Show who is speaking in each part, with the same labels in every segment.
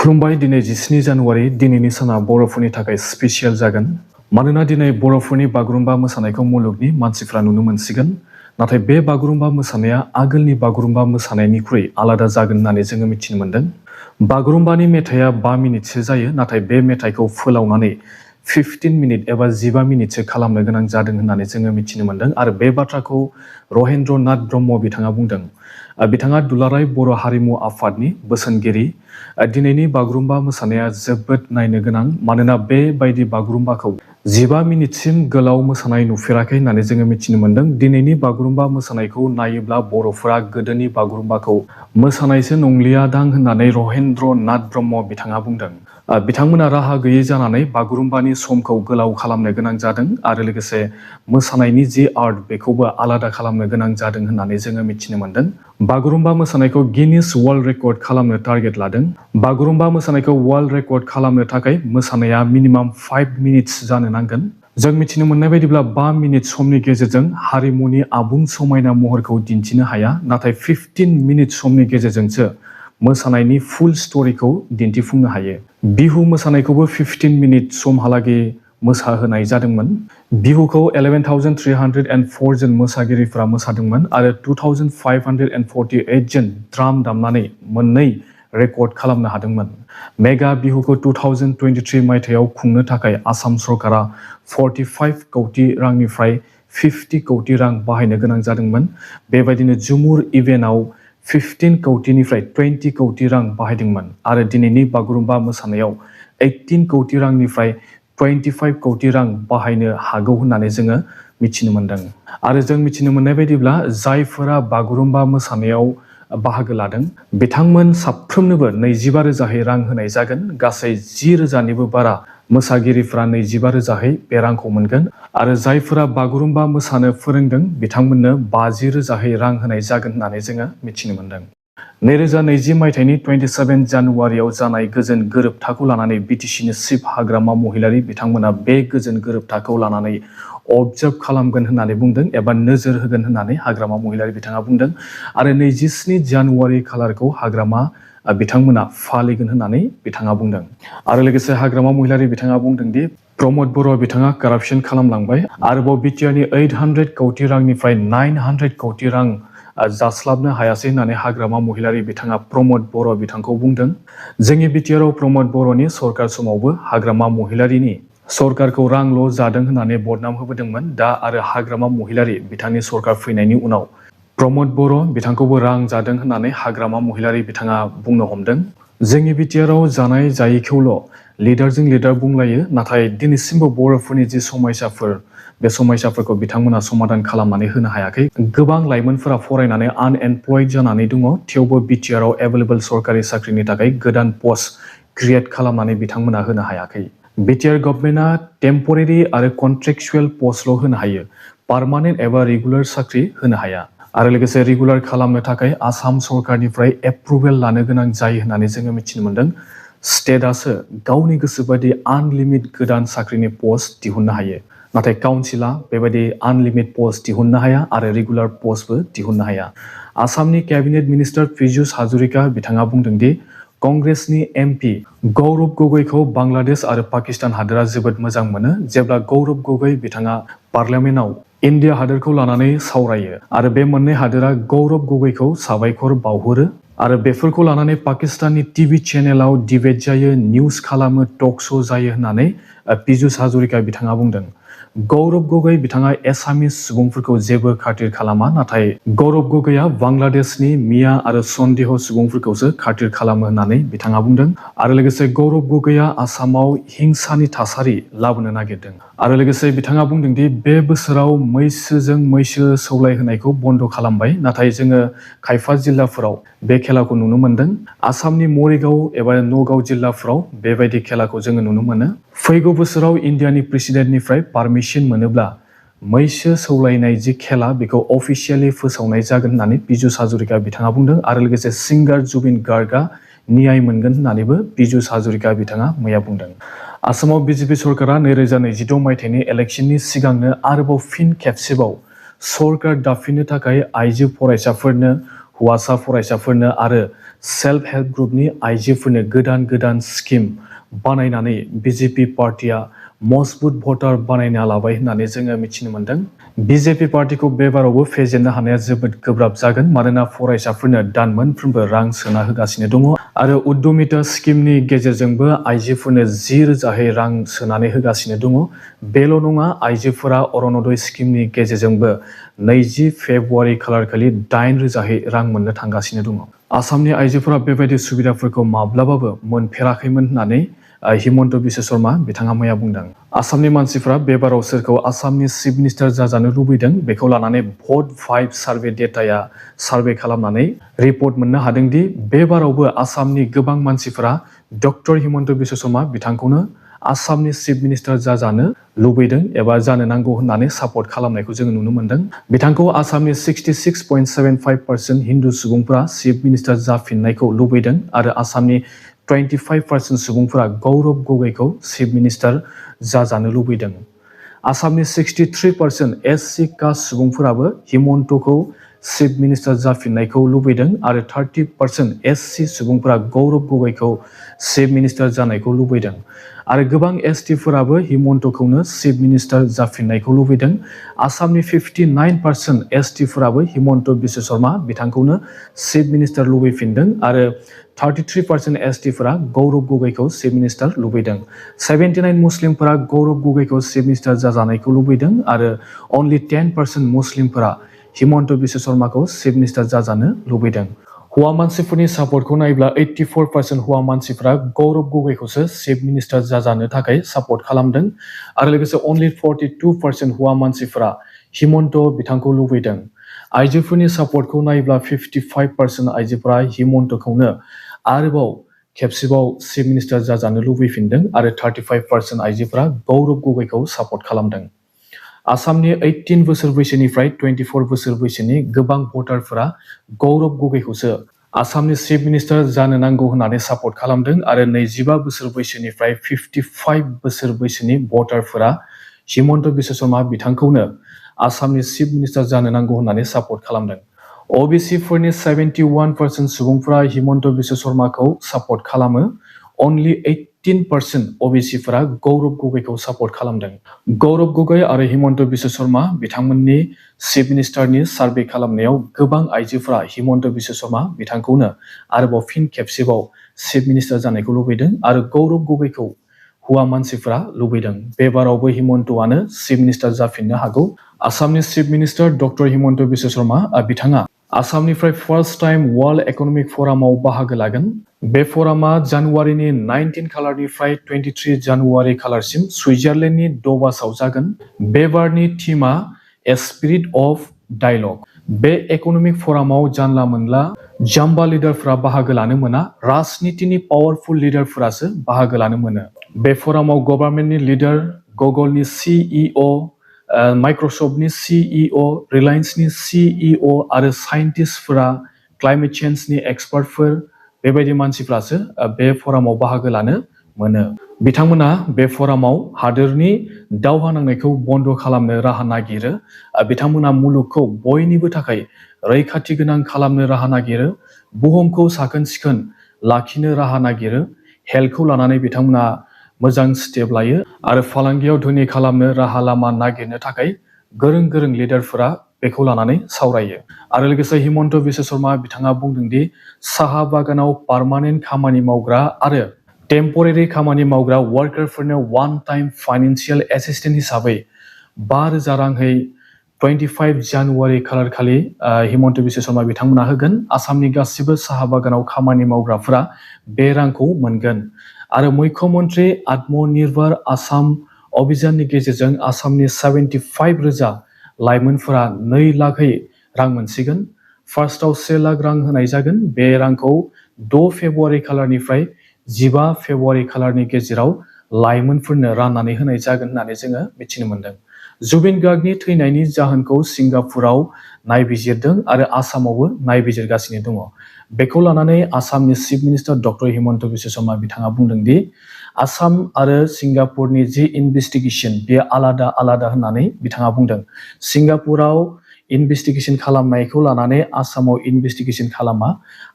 Speaker 1: खुलुमबाय दिनै 17 जानुवारि दिनैनि साना बर'फोरनि थाखाय स्पेशियेल जागोन मानोना दिनै बर'फोरनि बागुरुम्बा मोसानायखौ मुलुगनि मानसिफ्रा नुनो मोनसिगोन नाथाय बे बागुरुम्बा मोसानाया आगोलनि बागुरुम्बा मोसानायनिख्रुइ आलादा जागोन होननानै जोङो मिथिनो मोन्दों। बागुरुम्बानि मेथाइया 5 मिनिटसो जायो नाथाय बे मेथाइखौ फोलावनानै 15 मिनिट एबा 15 मिनिटसो खालामनो गोनां जादों होननानै जोङो मिथिनो मोन्दों आरो बे बाथ्राखौ रहेन्द्र नाथ ब्रह्म बिथाङा बुंदों। बिथाङा दुलाराय बर' हारिमु आफादनि बोसोनगिरि। दिनैनि बागुरुम्बा मोसानाया जोबोद नायनो गोनां मानोना बेबायदि बागुरुम्बाखौ 15 मिनिटसिम गोलाव मोसानाय नुफेराखै होननानै जोङो मिथिनो मोन्दों। दिनैनि बागुरुम्बा मोसानायखौ नायोब्ला बर'फोरा गोदोनि बागुरुम्बाखौ मोसानायसो नंलियादां होननानै रहेन्द्र नाथ ब्रह्म बिथाङा बुंदों। बिथांमोना राहा गैयै जानानै बागुरुम्बानि समखौ गोलाव खालामनो गोनां जादों आरो लोगोसे मोसानायनि जि आर्ट बेखौबो आलादा खालामनो गोनां जादों होननानै जोङो मिथिनो मोन्दों। बागुरुम्बा मोसानायखौ गिनिस वर्ल्ड रेकर्ड खालामनो टारगेट लादों। बागुरुम्बा मोसानायखौ वर्ल्ड रेकर्ड खालामनो थाखाय मोसानाया मिनिमाम 5 मिनिट्स जानो नांगोन। जों मिथिनो मोननाय बायदिब्ला 5 मिनिट समनि गेजेरजों हारिमुनि आबुं समायना महरखौ दिन्थिनो हाया नाथाय 15 मिनिट समनि गेजेरजोंसो मोसानायनि फुल स्ट'रिखौ दिन्थिफुंनो हायो। बिहु मोसानायखौबो 15 मिनिट समहालागै मोसाहोनाय जादोंमोन। बिहुखौ 11,304 जन मोसागिरिफ्रा मोसादोंमोन आरो 2,548 जन ड्राम दामनानै मोननै रेकर्ड खालामनो हादोंमोन। मेगा बिहुखौ 2023 मायथाइयाव खुंनो थाखाय आसाम सरकारा 45 कौटि रांनिफ्राय 50 कौटि रां बाहायनो गोनां जादोंमोन। बेबायदिनो जुमुर इभेन्टआव 15 कौटिनिफ्राय 20 कौटि रां बाहायदोंमोन आरो दिनैनि बागुरुम्बा मोसानायाव 18 कौटि रांनिफ्राय 25 कौटि रां बाहायनो हागौ होननानै जोङो मिथिनो मोन्दों। आरो जों मिथिनो मोननाय बायदिब्ला जायफोरा बागुरुम्बा मोसानायाव बाहागो लादों बिथांमोन साफ्रोमनोबो 25 रोजाहै रां होनाय जागोन। गासै 10 रोजानिबो बारा मोसागिरिफ्रा 25 रोजाहै बे रांखौ मोनगोन आरो जायफोरा बागुरुम्बा मोसानो फोरोंदों बिथांमोननो 50 रोजाहै रां होनाय जागोन होननानै जोङो मिथिनो मोन्दों। 2020 मायथाइनि 27 जानुवारियाव जानाय गोजोन गोरोबथाखौ लानानै बिटिसिनि चिफ हाग्रामा महिलारि बिथांमोना बे गोजोन गोरोबथाखौ लानानै अबजार्भ खालामगोन होननानै बुंदों एबा नोजोर होगोन होननानै हाग्रामा महिलारि बिथाङा बुंदों आरो 27 जानुवारि खालारखौ हाग्रामा बिथांमोना फालिगोन होननानै बिथाङा बुंदों। आरो लोगोसे हाग्रामा महिलारि बिथाङा बुंदों दि प्रमद बर' बिथाङा कारापसन खालामलांबाय आरोबाव बिटिआरनि 800 कौटि रांनिफ्राय 900 कौटि रां जास्लाबनो हायासै होननानै हाग्रामा महिलारि बिथाङा प्रमद बर' बिथांखौ बुंदों। जोंनि बिटिआरआव प्रमद बर'नि सरकार समावबो हाग्रामा महिलारिनि सरकारखौ रांल' जादों होननानै बदनाम होबोदोंमोन। दा आरो हाग्रामा महिलारि बिथांनि सरकार फैनायनि उनाव प्रमद बर' बिथांखौबो रां जादों होननानै हाग्रामा महिलारि बिथाङा बुंनो हमदों। जोंनि बिटिआरआव जानाय जायैखौल' लिडारजों लिडार बुंलायो नाथाय दिनैसिमबो बर'फोरनि जि समयसाफोर बे समयसाफोरखौ बिथांमोना समाधान खालामनानै होनो हायाखै। गोबां लाइमोनफोरा फरायनानै आनएमप्लयड जानानै दङ थेवबो बिटिआरआव एभेलेबल सरकारि साख्रिनि थाखाय गोदान पस्ट क्रिएट खालामनानै बिथांमोना होनो हायाखै। बिटिआर गभर्नमेन्टआ टेम्परेरि आरो कन्ट्रेक्चुएल पस्टल' होनो हायो, पार्मानेन्ट एबा रेगुलार साख्रि होनो हाया। आरो लोगोसे रेगुलार खालामनो थाखाय आसाम सरकारनिफ्राय एप्रुभेल लानो गोनां जायो होननानै जोङो मिथिनो मोन्दों। स्टेटआसो गावनि गोसोबायदि आनलिमिट गोदान साख्रिनि पस्ट दिहुननो हायो नाथाय काउन्सिला बेबायदि आनलिमिट पस्ट दिहुननो हाया आरो रेगुलार पस्टबो दिहुननो हाया। आसामनि केबिनेट मिनिस्टार पीयूष हाजरिका बिथाङा बुंदों दि कंग्रेसनि एमपि गौरब गगैखौ बांलादेश आरो पाकिस्तान हादोरा जोबोद मोजां मोनो। जेब्ला गौरब गगै बिथाङा पार्लियामेन्टआव इन्डिया हादोरखौ लानानै सावरायो आरो बे मोननै हादोरा गौरब गगैखौ साबायखर बावहरो आरो बेफोरखौ लानानै पाकिस्ताननि टिभि चेनेलाव डिबेट जायो, निउज खालामो, टक श' जायो होननानै पीयूष हाजरिका बिथाङा बुंदों। गौरब गगै बिथाङा एसामिस सुबुंफोरखौ जेबो खाथिर खालामा नाथाय गौरब गगैआ बांलादेशनि मिया आरो सन्देह सुबुंफोरखौसो खाथिर खालामो होननानै बिथाङा बुंदों। आरो लोगोसे गौरब गगैआ आसामाव हिंसानि थासारि लाबोनो नागिरदों आरो लोगोसे बिथाङा बुंदों दि बे बोसोराव मैसोजों मैसो सौलायहोनायखौ बन्द' खालामबाय नाथाय जोङो खायफा जिल्लाफोराव बे खेलाखौ नुनो मोन्दों। आसामनि मरिगाव एबा नगाव जिल्लाफोराव बेबायदि खेलाखौ जोङो नुनो मोनो। फैगौ बोसोराव इन्डियानि प्रेसिडेन्टनिफ्राय पारमिसन मोनोब्ला मैसो सौलायनाय जि खेला बेखौ अफिसियेलि फोसावनाय जागोन होननानै पीयूष हाजरिका बिथाङा बुंदों आरो लोगोसे सिंगार जुबिन गार्गआ न्याय मोनगोन होननानैबो पीयूष हाजरिका बिथाङा मैया बुंदों। आसामाव बिजेपि सरकारा 2026 मायथाइनि इलेक्सननि सिगांनो आरोबाव फिन खेबसेबाव सरकार दाफिननो थाखाय आइजो फरायसाफोरनो, हौवासा फरायसाफोरनो आरो सेल्फ हेल्प ग्रुपनि आइजोफोरनो गोदान गोदान स्किम बानायनानै बिजेपि पार्टिया मजबुत भटार बानायना लाबाय होननानै जोङो मिथिनो मोन्दों। बिजेपि पार्टिखौ बे बारावबो फेजेननो हानाया जोबोद गोब्राब जागोन, मानोना फरायसाफोरनो दान मोनफ्रोमबो रां सोना होगासिनो दङ आरो उद्यमिता स्किमनि गेजेरजोंबो आइजोफोरनो 10,000 रां सोनानै होगासिनो दङ। बेल' नङा, आइजोफोरा अरुणोदय स्किमनि गेजेरजोंबो 20 फेब्रुवारि खालारखालि 8,000 रां मोननो थांगासिनो दङ। आसामनि आइजोफोरा बेबायदि सुबिदाफोरखौ माब्लाबाबो मोनफेराखैमोन होननानै हिमन्त बिश्व शर्मा बिथाङा मैया बुंदों। आसामनि मानसिफ्रा बे बाराव सोरखौ आसामनि चिफ मिनिस्टार जाजानो लुबैदों बेखौ लानानै भट 5 सार्भे डेटाया सार्भे खालामनानै रिपर्ट मोननो हादोंदि बे बारावबो आसामनि गोबां मानसिफोरा डक्टर हिमन्त बिश्व शर्मा बिथांखौनो आसामनि चिफ मिनिस्टार जाजानो लुबैदों एबा जानो नांगौ होननानै सापर्ट खालामनायखौ जोङो नुनो मोन्दों। बिथांखौ आसामनि 66.75% हिन्दु सुबुंफोरा चिफ मिनिस्टार जाफिननायखौ लुबैदों आरो आसामनि 25% सुबुंफोरा गौरब गगैखौ चिफ मिनिस्टार जाजानो लुबैदों। आसामनि 63% एससि कास्ट सुबुंफोराबो हिमन्तखौ चिफ मिनिस्टार जाफिननायखौ लुबैदों आरो 30% एससि सुबुंफोरा गौरब गगैखौ चिफ मिनिस्टार जानायखौ लुबैदों आरो गोबां एसटिफोराबो हिमन्तखौनो चिफ मिनिस्टार जाफिननायखौ लुबैदों। आसामनि 59% एसटिफोराबो हिमन्त बिश्व शर्मा बिथांखौनो चिफ मिनिस्टार लुबैफिनदों आरो 33% एसटिफोरा गौरब गगैखौ चिफ मिनिस्टार लुबैदों। 79 मुस्लिमफोरा गौरब गगैखौ चिफ मिनिस्टार जाजानायखौ लुबैदों आरो only 10% मुस्लिमफोरा हिमन्त बिश्व शर्माखौ चिफ मिनिस्टार जाजानो लुबैदों। हौवा मानसिफोरनि सापर्टखौ नायोब्ला 84% हौवा मानसिफोरा गौरब गगैखौसो चिफ मिनिस्टार जाजानो थाखाय सापर्ट खालामदों आरो लोगोसे only 42% हौवा मानसिफोरा हिमन्त बिथांखौ लुबैदों। आइजोफोरनि सापर्टखौ नायोब्ला 55% आइजोफोरा हिमन्तखौनो आरोबाव खेबसेबाव चिफ मिनिस्टार जाजानो लुबैफिनदों आरो 35% आइजोफोरा गौरब गगैखौ सापर्ट खालामदों। आसामनि 18 बोसोर बैसोनिफ्राय 24 बोसोर बैसोनि गोबां भटारफोरा गौरब गगैखौसो आसामनि चिफ मिनिस्टार जानो नांगौ होननानै सापर्ट खालामदों आरो 25 बोसोर बैसोनिफ्राय 55 बोसोर बैसोनि भटारफोरा हिमन्त बिश्व शर्मा बिथांखौनो आसामनि चिफ मिनिस्टार जानो नांगौ होननानै सापर्ट खालामदों। ओबिसिफोरनि 71% सुबुंफोरा हिमन्त बिश्व शर्माखौ सापर्ट खालामो। only 18% ओबिसिफोरा गौरब गगैखौ सापर्ट खालामदों। गौरब गगै आरो हिमन्त बिश्व शर्मा बिथांमोननि चिफ मिनिस्टारनि सार्भे खालामनायाव गोबां आइजोफोरा हिमन्त बिश्व शर्मा बिथांखौनो आरोबाव फिन खेबसेबाव चिफ मिनिस्टार जानायखौ लुबैदों आरो गौरब गगैखौ हौवा मानसिफोरा लुबैदों। बे बारावबो हिमन्तआनो चिफ मिनिस्टार जाफिननो हागौ। आसामनि chief minister doctor Himanta Biswa Sharma बिथाङा आसामनिफ्राय फार्स्ट टाइम वर्ल्ड इकनमिक फरामाव बाहागो लागोन। बे फरामा जानुवारिनि 19 खालारनिफ्राय 23 जानुवारि खालारसिम सुइजारलेण्डनि डभासआव जागोन। बे बारनि थीमआ ए स्पिरिट अफ डायलग। बे इकनमिक फरामाव जानला मोनला जाम्बा लिडारफोरा बाहागो लानो मोना, राजनितिनि पावारफुल लिडारफोरासो बाहागो लानो मोनो। बे फरामाव गभर्नमेन्टनि लिडार, गुगलनि सिइअ, माइक्रसफ्टनि सिइअ, रिलायन्सनि सिइअ आरो साइन्टिस्टफोरा, क्लाइमेट चेन्जनि एक्सपार्टफोर, बेबायदि मानसिफ्रासो बे फरामाव बाहागो लानो मोनो। बिथांमोना बे फरामाव हादोरनि दावहा नांनायखौ बन्द खालामनो राहा नागिरो। बिथांमोना मुलुगखौ बयनिबो थाखाय रैखाथि गोनां खालामनो राहा नागिरो, बुहुमखौ साखोन सिखोन लाखिनो राहा नागिरो, हेल्थखौ लानानै बिथांमोना मोजां स्टेप लायो आरो फालांगियाव धोनि खालामनो राहा लामा नागिरनो थाखाय गोरों गोरों लिडारफोरा बेखौ लानानै सावरायो। आरो लोगोसे हिमन्त बिश्व शर्मा बिथाङा बुंदोंदि साहा बागानाव पार्मानेन्ट खामानि मावग्रा आरो टेम्परेरि खामानि मावग्रा वार्कारफोरनो वान टाइम फाइनेन्सियेल एसिस्टेन्ट हिसाबै 5,000 रांहै 25 जानुवारि खालारखालि हिमन्त बिश्व शर्मा बिथांमोना होगोन। आसामनि गासिबो साहा बागानाव खामानि मावग्राफोरा बे रांखौ मोनगोन आरो मुख्यमन्त्रि आत्मनिर्भर आसाम अभियाननि गेजेरजों आसामनि 75,000 लाइमोनफोरा 2 लाखै रां मोनसिगोन। फार्स्टआव 1 लाख रां होनाय जागोन। बे रांखौ 6 फेब्रुवारि खालारनिफ्राय 15 फेब्रुवारि खालारनि गेजेराव लाइमोनफोरनो राननानै होनाय जागोन होननानै जोङो मिथिनो मोन्दों। जुबिन गार्गनि थैनायनि जाहोनखौ सिंगापुराव नायबिजिरदों आरो आसामावबो नायबिजिरगासिनो दङ। बेखौ लानानै आसामनि chief minister doctor Himanta Biswa Sharma बिथाङा बुंदोंदि आसाम आरो सिंगापुरनि जि इनभेस्टिगेसन बेयो आलादा आलादा होननानै बिथाङा बुंदों। सिंगापुराव इनभेस्टिगेशन खालामनायखौ लानानै आसामाव इनभेस्टिगेशन खालामा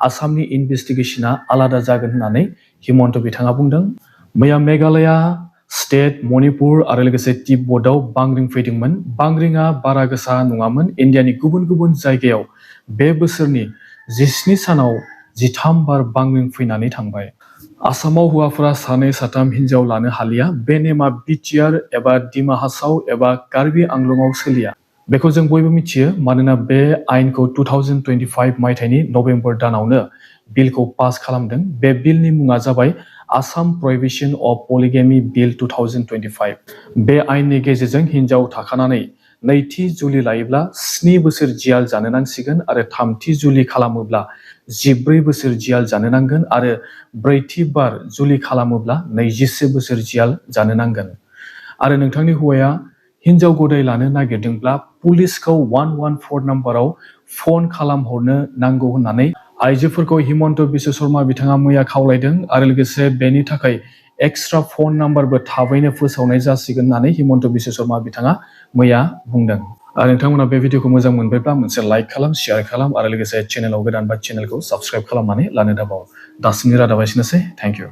Speaker 1: आसामनि इनभेस्टिगेशना आलादा जागोन होननानै हिमन्त बिथाङा बुंदों मैया मेघालया स्टेट मणिपुर आरो लोगोसे तिब्बताव बांग्रिं फैदोंमोन बांग्रिंआ बारा गोसा नङामोन इन्डियानि गुबुन गुबुन जायगायाव बे बोसोरनि 17 सानाव 13 बार बांग्रिं फैनानै थांबाय आसामाव हौवाफोरा सानै साथाम हिन्जाव लानो हालिया बे नेमा बिटिआर एबा डिमा हासाव एबा कार्बि आंलंआव सोलिया बेखौ जों बयबो मिथियो मानोना बे आयेनखौ 2025 मायथाइनि नभेम्बर दानावनो बिलखौ पास खालामदों बे बिलनि मुङा जाबाय आसाम प्रहिबिशन अफ पलिगेमी बिल 2025 बे आयेननि गेजेरजों हिन्जाव थाखानानै नैथि जुलि लायोब्ला 7 बोसोर जियाल जानो नांसिगोन आरो थामथि जुलि खालामोब्ला 14 बोसोर जियाल जानो नांगोन आरो ब्रैथि बार जुलि खालामोब्ला 21 बोसोर जियाल जानो नांगोन आरो नोंथांनि हौवाया हिन्जाव गदाय लानो नागिरदोंब्ला पुलिसखौ 114 नाम्बाराव फन खालामहरनो नांगौ होननानै आइजोफोरखौ हिमन्त बिश्व शर्मा बिथाङा मैया खावलायदों आरो लोगोसे बेनि थाखाय एक्सट्रा फन नाम्बारबो थाबैनो फोसावनाय जासिगोन होननानै हिमन्त बिश्व शर्मा बिथाङा मैया बुंदों आरो नोंथांमोना बे भिडिअखौ मोजां मोनबायब्ला मोनसे लाइक खालाम शेयार खालाम आरो लोगोसे चेनेलाव गोदानबा चेनेलखौ साबस्क्राइब खालामनानै लानो दाबाव दासिमनि रादाबा एसेनोसै थैंक इउ